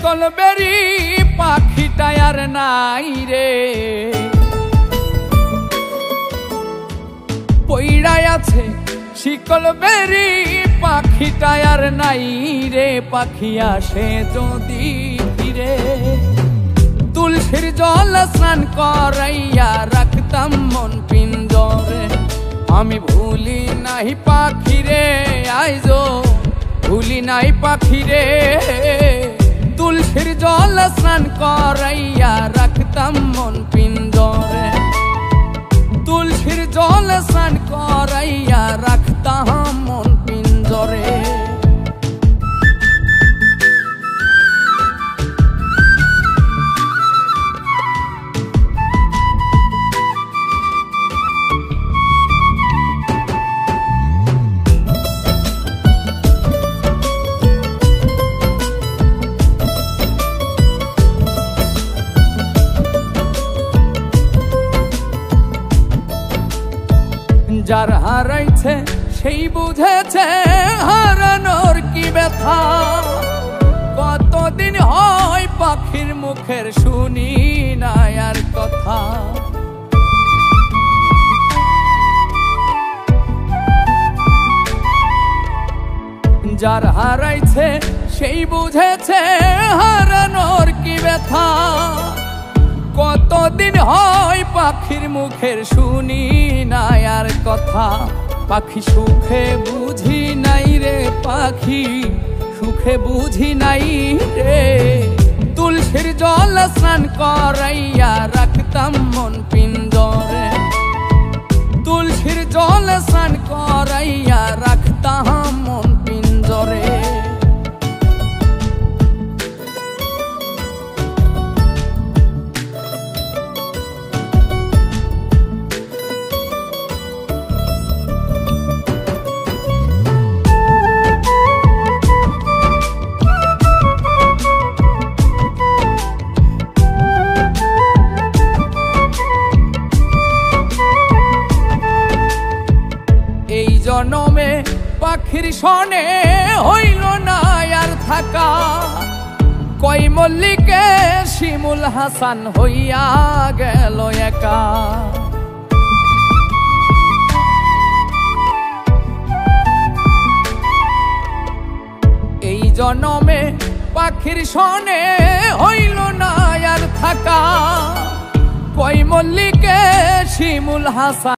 শিকল বেরি পাখিটা আর নাই রে, পইড়াই আছে শিকল বেরি পাখিটা আর নাই রে। পাখি আসে যদি ফিরে তুলসীর জল স্নান করাইয়া রাখতাম মন পিঞ্জরে। আমি ভুলি নাই পাখিরে আইজো ভুলি নাই পাখিরে, তুলসীর জল স্নান করাইয়া রাখতাম মন পিঞ্জরে। তুলসীর জল স্নান করাইয়া রাখতাম মন পিঞ্জরে। যার হারাইছে সেই বুঝেছে হারানোর কি ব্যথা। কতদিন হয় পাখির মুখের শুনি না আর কথা। যার হারাইছে সেই বুঝেছে হারানোর কি ব্যথা। কতদিন হয় পাখির মুখের শুনি না আর কথা। পাখি সুখে বুঝি নাই রে, পাখি সুখে বুঝি নাই রে। তুলসীর জল স্নান করাইয়া রাখতাম মন পিঞ্জরে। তুলসীর জল স্নান করাইয়া রাখতাম মন পিঞ্জরে। জনমে পাখির সনে হইল না আর থাকা। কই মল্লিকে শিমুল হাসান হইয়া গেল একা। এই জনমে পাখির সনে হইল না আর থাকা। কই মল্লিকে শিমুল হাসান